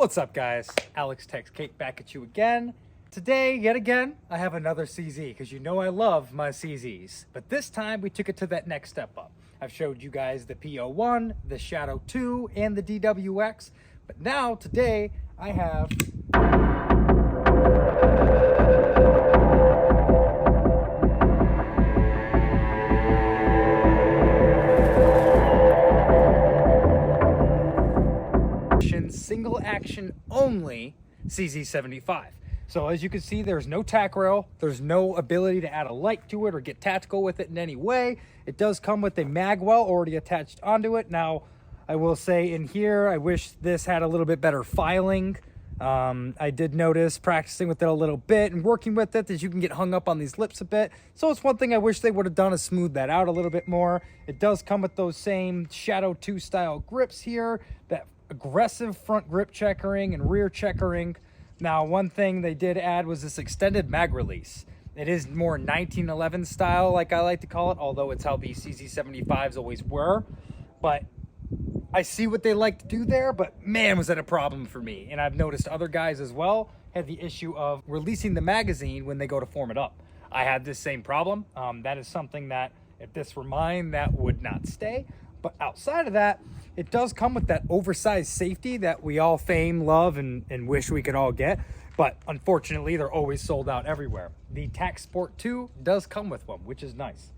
What's up, guys? Alex Tex Cake back at you again. Today, yet again, I have another CZ because you know I love my CZs. But this time we took it to that next step up. I've showed you guys the P01, the Shadow 2, and the DWX. But now, today, I have single action only CZ75. So as you can see, there's no tack rail, there's no ability to add a light to it or get tactical with it in any way. It does come with a Magwell already attached onto it. Now, I will say in here, I wish this had a little bit better filing. I did notice practicing with it a little bit and working with it that you can get hung up on these lips a bit. So it's one thing I wish they would have done is smooth that out a little bit more. It does come with those same Shadow 2 style grips here, that aggressive front grip checkering and rear checkering. Now, one thing they did add was this extended mag release. It is more 1911 style, like I like to call it, although it's how these CZ75s always were. But I see what they like to do there, but man, was that a problem for me. And I've noticed other guys as well had the issue of releasing the magazine when they go to form it up. I had this same problem. That is something that, if this were mine, that would not stay. But outside of that, it does come with that oversized safety that we all fame, love, and wish we could all get. But unfortunately, they're always sold out everywhere. The TacSport2 does come with one, which is nice.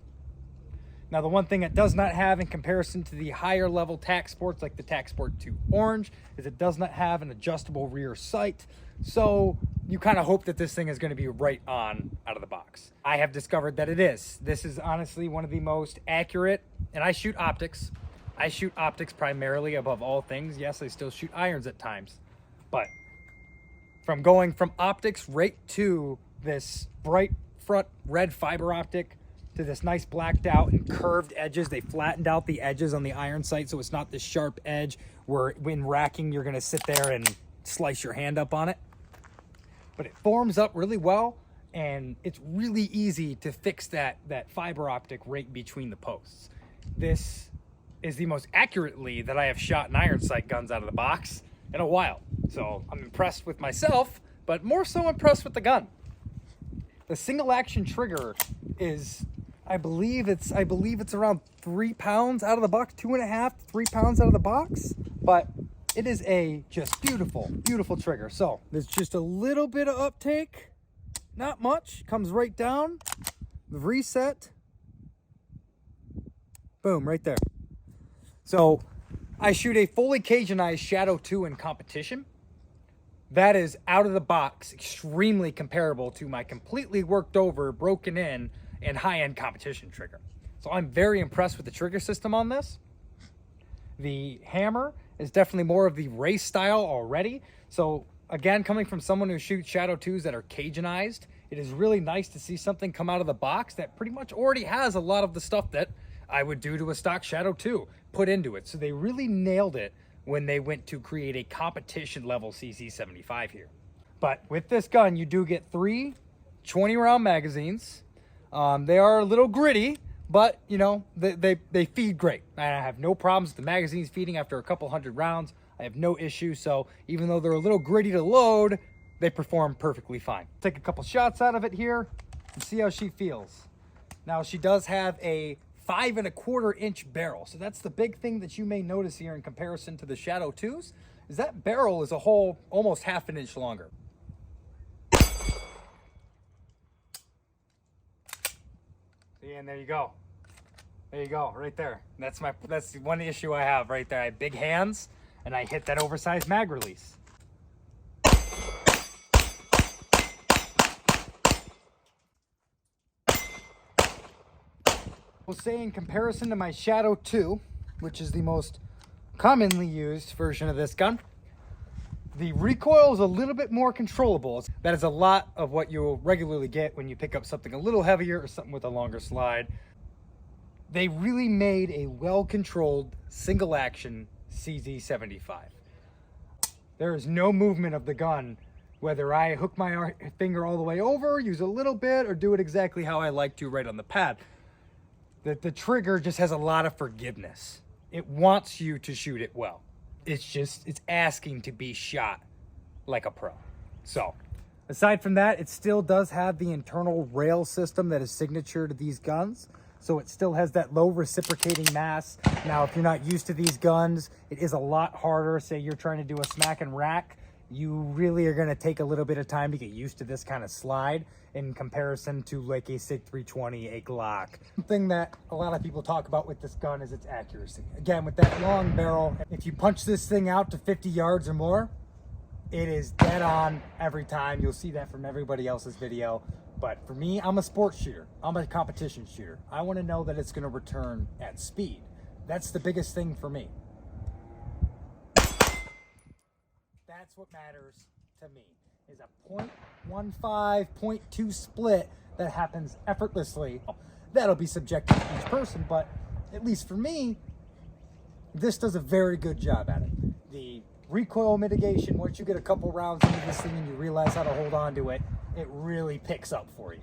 Now, the one thing it does not have in comparison to the higher level TacSports like the TacSport2 Orange is it does not have an adjustable rear sight. So you kind of hope that this thing is going to be right on out of the box. I have discovered that it is. This is honestly one of the most accurate, and I shoot optics. I shoot optics primarily above all things. Yes, I still shoot irons at times. But from going from optics right to this bright front red fiber optic to this nice blacked out and curved edges. They flattened out the edges on the iron sight so it's not this sharp edge where when racking you're going to sit there and slice your hand up on it. But it forms up really well, and it's really easy to fix that fiber optic right between the posts. This is the most accurately that I have shot an iron sight guns out of the box in a while. So I'm impressed with myself, but more so impressed with the gun. The single action trigger is, I believe it's around 3 pounds out of the box, 2.5 to 3 pounds out of the box, but it is a just beautiful, beautiful trigger. So there's just a little bit of uptake, not much, comes right down, the reset, boom, right there. So I shoot a fully Cajunized Shadow 2 in competition. That is out of the box, extremely comparable to my completely worked over, broken in, and high-end competition trigger. So I'm very impressed with the trigger system on this. The hammer is definitely more of the race style already. So again, coming from someone who shoots Shadow 2s that are Cajunized, it is really nice to see something come out of the box that pretty much already has a lot of the stuff that I would do to a stock Shadow 2 put into it. So they really nailed it when they went to create a competition level CZ75 here. But with this gun, you do get 3 20-round magazines. They are a little gritty, but you know, they feed great. I have no problems with the magazines feeding after a couple hundred rounds. I have no issue. So even though they're a little gritty to load, they perform perfectly fine. Take a couple shots out of it here and see how she feels. Now, she does have a 5¼ inch barrel. So that's the big thing that you may notice here in comparison to the Shadow 2s, is that barrel is a whole almost ½ an inch longer. See, and there you go. There you go, right there. That's the one issue I have right there. I have big hands and I hit that oversized mag release. I will say in comparison to my Shadow 2, which is the most commonly used version of this gun, the recoil is a little bit more controllable. That is a lot of what you'll regularly get when you pick up something a little heavier or something with a longer slide. They really made a well-controlled single action CZ75. There is no movement of the gun, whether I hook my finger all the way over, use a little bit, or do it exactly how I like to right on the pad. The trigger just has a lot of forgiveness. It wants you to shoot it well. It's asking to be shot like a pro. So aside from that, it still does have the internal rail system that is signature to these guns. So it still has that low reciprocating mass. Now, if you're not used to these guns, it is a lot harder. Say you're trying to do a smack and rack, you really are going to take a little bit of time to get used to this kind of slide in comparison to like a SIG 320, a Glock. Something that a lot of people talk about with this gun is its accuracy. Again, with that long barrel, if you punch this thing out to 50 yards or more, it is dead on every time. You'll see that from everybody else's video. But for me, I'm a sports shooter. I'm a competition shooter. I want to know that it's going to return at speed. That's the biggest thing for me. That's what matters to me, is a 0.15, 0.2 split that happens effortlessly. That'll be subjective to each person, but at least for me, this does a very good job at it. The recoil mitigation, once you get a couple rounds into this thing and you realize how to hold on to it, it really picks up for you.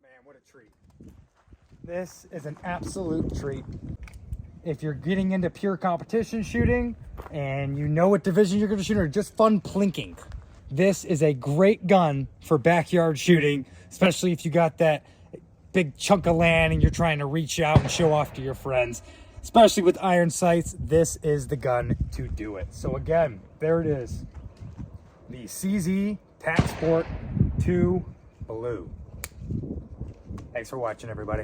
Man, what a treat. This is an absolute treat. If you're getting into pure competition shooting and you know what division you're going to shoot or just fun plinking, this is a great gun for backyard shooting, especially if you got that big chunk of land and you're trying to reach out and show off to your friends. Especially with iron sights, this is the gun to do it. So again, there it is. The CZ TacSport2 Blue. Thanks for watching, everybody.